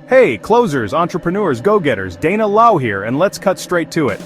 Hey, closers, entrepreneurs, go-getters, Dana Lau here, and let's cut straight to it.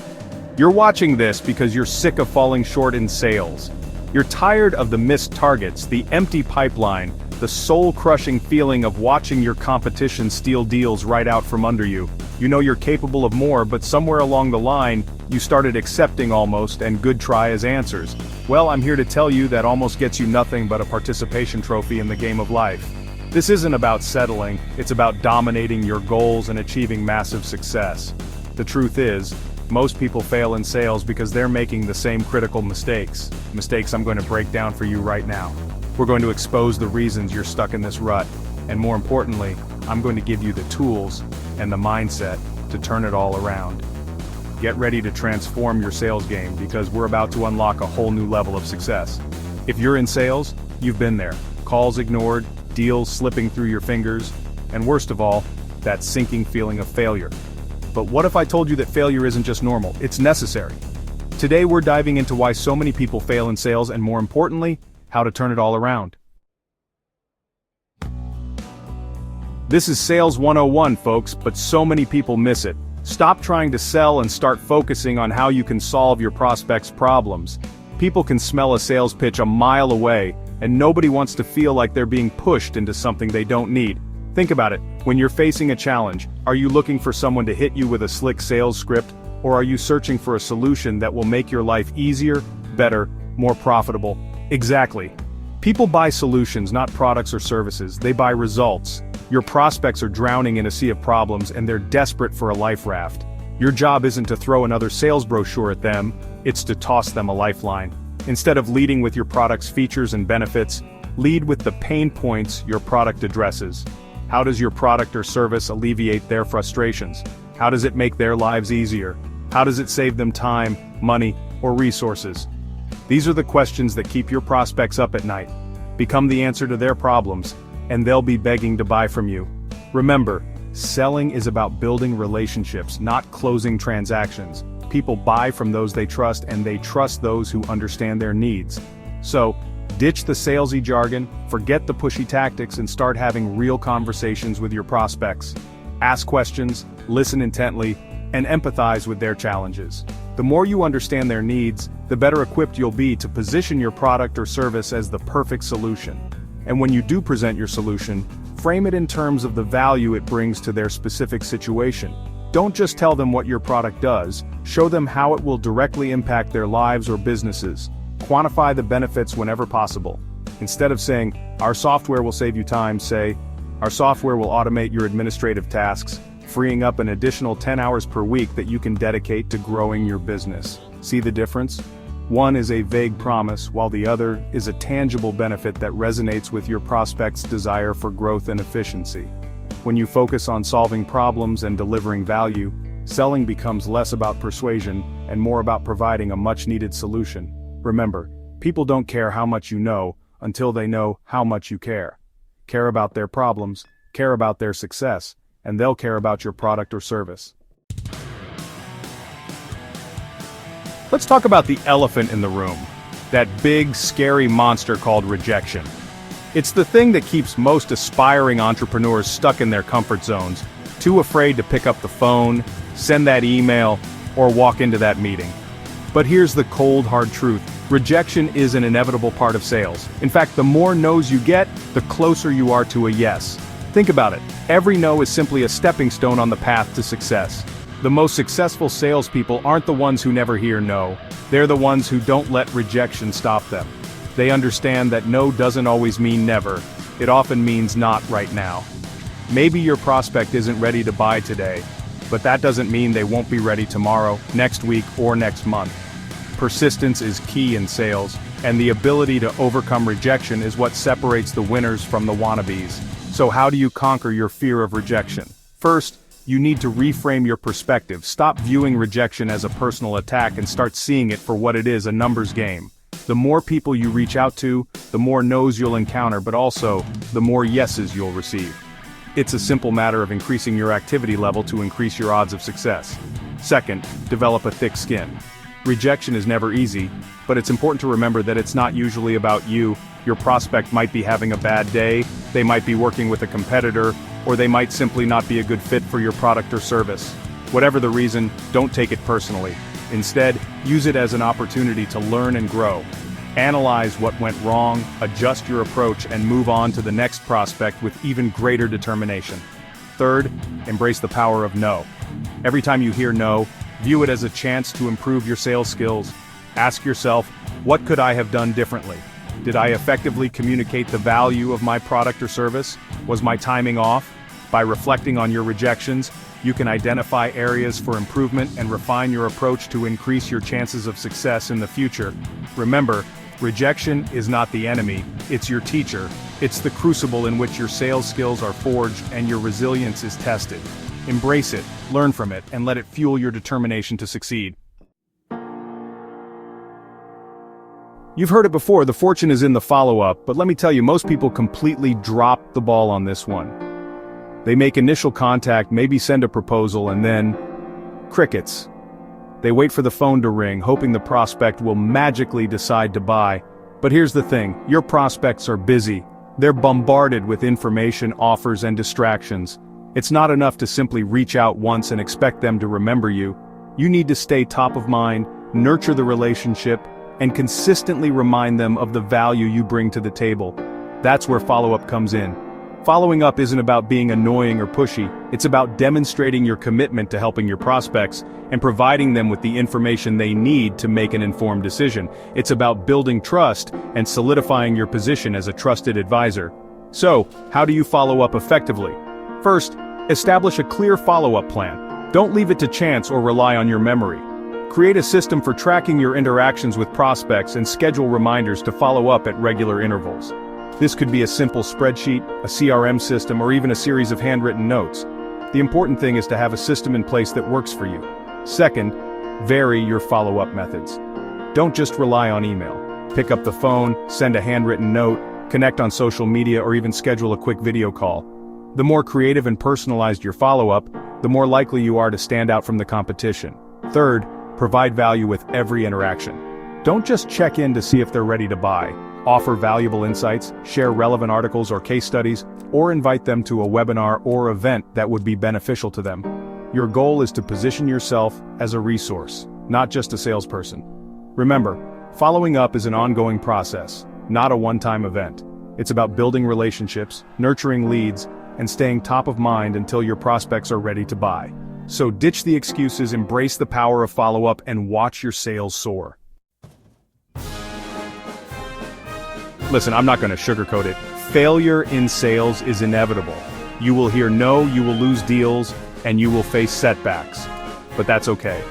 You're watching this because you're sick of falling short in sales. You're tired of the missed targets, the empty pipeline, the soul-crushing feeling of watching your competition steal deals right out from under you. You know you're capable of more, but somewhere along the line, you started accepting almost and good try as answers. Well, I'm here to tell you that almost gets you nothing but a participation trophy in the game of life. This isn't about settling, it's about dominating your goals and achieving massive success. The truth is, most people fail in sales because they're making the same critical mistakes. Mistakes I'm going to break down for you right now. We're going to expose the reasons you're stuck in this rut, and more importantly, I'm going to give you the tools and the mindset to turn it all around. Get ready to transform your sales game because we're about to unlock a whole new level of success. If you're in sales, you've been there. Calls ignored, deals slipping through your fingers, and worst of all, that sinking feeling of failure. But what if I told you that failure isn't just normal, it's necessary? Today we're diving into why so many people fail in sales and more importantly, how to turn it all around. This is Sales 101, folks, but so many people miss it. Stop trying to sell and start focusing on how you can solve your prospects' problems. People can smell a sales pitch a mile away, and nobody wants to feel like they're being pushed into something they don't need. Think about it, when you're facing a challenge, are you looking for someone to hit you with a slick sales script, or are you searching for a solution that will make your life easier, better, more profitable? Exactly. People buy solutions, not products or services, they buy results. Your prospects are drowning in a sea of problems and they're desperate for a life raft. Your job isn't to throw another sales brochure at them, it's to toss them a lifeline. Instead of leading with your product's features and benefits, lead with the pain points your product addresses. How does your product or service alleviate their frustrations? How does it make their lives easier? How does it save them time, money, or resources? These are the questions that keep your prospects up at night. Become the answer to their problems, and they'll be begging to buy from you. Remember, selling is about building relationships, not closing transactions. People buy from those they trust, and they trust those who understand their needs. So, ditch the salesy jargon, forget the pushy tactics, and start having real conversations with your prospects. Ask questions, listen intently, and empathize with their challenges. The more you understand their needs, the better equipped you'll be to position your product or service as the perfect solution. And when you do present your solution, frame it in terms of the value it brings to their specific situation. Don't just tell them what your product does, show them how it will directly impact their lives or businesses. Quantify the benefits whenever possible. Instead of saying, "Our software will save you time," say, "Our software will automate your administrative tasks, freeing up an additional 10 hours per week that you can dedicate to growing your business." See the difference? One is a vague promise, while the other is a tangible benefit that resonates with your prospect's desire for growth and efficiency. When you focus on solving problems and delivering value, selling becomes less about persuasion and more about providing a much-needed solution. Remember, people don't care how much you know until they know how much you care. Care about their problems, care about their success, and they'll care about your product or service. Let's talk about the elephant in the room, that big, scary monster called rejection. It's the thing that keeps most aspiring entrepreneurs stuck in their comfort zones, too afraid to pick up the phone, send that email, or walk into that meeting. But here's the cold, hard truth. Rejection is an inevitable part of sales. In fact, the more no's you get, the closer you are to a yes. Think about it. Every no is simply a stepping stone on the path to success. The most successful salespeople aren't the ones who never hear no. They're the ones who don't let rejection stop them. They understand that no doesn't always mean never. It often means not right now. Maybe your prospect isn't ready to buy today, but that doesn't mean they won't be ready tomorrow, next week, or next month. Persistence is key in sales, and the ability to overcome rejection is what separates the winners from the wannabes. So how do you conquer your fear of rejection? First, you need to reframe your perspective. Stop viewing rejection as a personal attack and start seeing it for what it is, a numbers game. The more people you reach out to, the more no's you'll encounter, but also, the more yeses you'll receive. It's a simple matter of increasing your activity level to increase your odds of success. Second, develop a thick skin. Rejection is never easy, but it's important to remember that it's not usually about you, Your prospect might be having a bad day, they might be working with a competitor, or they might simply not be a good fit for your product or service. Whatever the reason, don't take it personally. Instead, use it as an opportunity to learn and grow. Analyze what went wrong, adjust your approach, and move on to the next prospect with even greater determination. Third, embrace the power of no. Every time you hear no, view it as a chance to improve your sales skills. Ask yourself, what could I have done differently? Did I effectively communicate the value of my product or service? Was my timing off? By reflecting on your rejections, you can identify areas for improvement and refine your approach to increase your chances of success in the future. Remember, rejection is not the enemy, it's your teacher. It's the crucible in which your sales skills are forged and your resilience is tested. Embrace it, learn from it, and let it fuel your determination to succeed. You've heard it before, the fortune is in the follow-up, but let me tell you, most people completely drop the ball on this one. They make initial contact, maybe send a proposal, and then crickets. They wait for the phone to ring, hoping the prospect will magically decide to buy. But here's the thing, your prospects are busy. They're bombarded with information, offers, and distractions. It's not enough to simply reach out once and expect them to remember you. You need to stay top of mind, nurture the relationship, and consistently remind them of the value you bring to the table. That's where follow-up comes in. Following up isn't about being annoying or pushy, it's about demonstrating your commitment to helping your prospects and providing them with the information they need to make an informed decision. It's about building trust and solidifying your position as a trusted advisor. So, how do you follow up effectively? First, establish a clear follow-up plan. Don't leave it to chance or rely on your memory. Create a system for tracking your interactions with prospects and schedule reminders to follow up at regular intervals. This could be a simple spreadsheet, a CRM system, or even a series of handwritten notes. The important thing is to have a system in place that works for you. Second, vary your follow-up methods. Don't just rely on email. Pick up the phone, send a handwritten note, connect on social media, or even schedule a quick video call. The more creative and personalized your follow-up, the more likely you are to stand out from the competition. Third, provide value with every interaction. Don't just check in to see if they're ready to buy. Offer valuable insights, share relevant articles or case studies, or invite them to a webinar or event that would be beneficial to them. Your goal is to position yourself as a resource, not just a salesperson. Remember, following up is an ongoing process, not a one-time event. It's about building relationships, nurturing leads, and staying top of mind until your prospects are ready to buy. So ditch the excuses, embrace the power of follow-up, and watch your sales soar. Listen, I'm not going to sugarcoat it. Failure in sales is inevitable. You will hear no, you will lose deals, and you will face setbacks. But that's okay.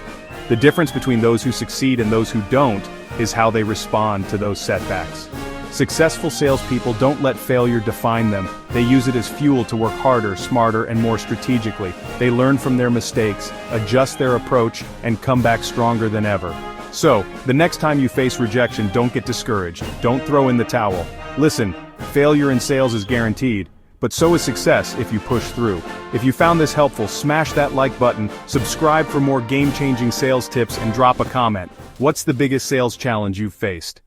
The difference between those who succeed and those who don't is how they respond to those setbacks. Successful salespeople don't let failure define them. They use it as fuel to work harder, smarter, and more strategically. They learn from their mistakes, adjust their approach, and come back stronger than ever. So, the next time you face rejection, don't get discouraged. Don't throw in the towel. Listen, failure in sales is guaranteed, but so is success if you push through. If you found this helpful, smash that like button, subscribe for more game-changing sales tips, and drop a comment. What's the biggest sales challenge you've faced?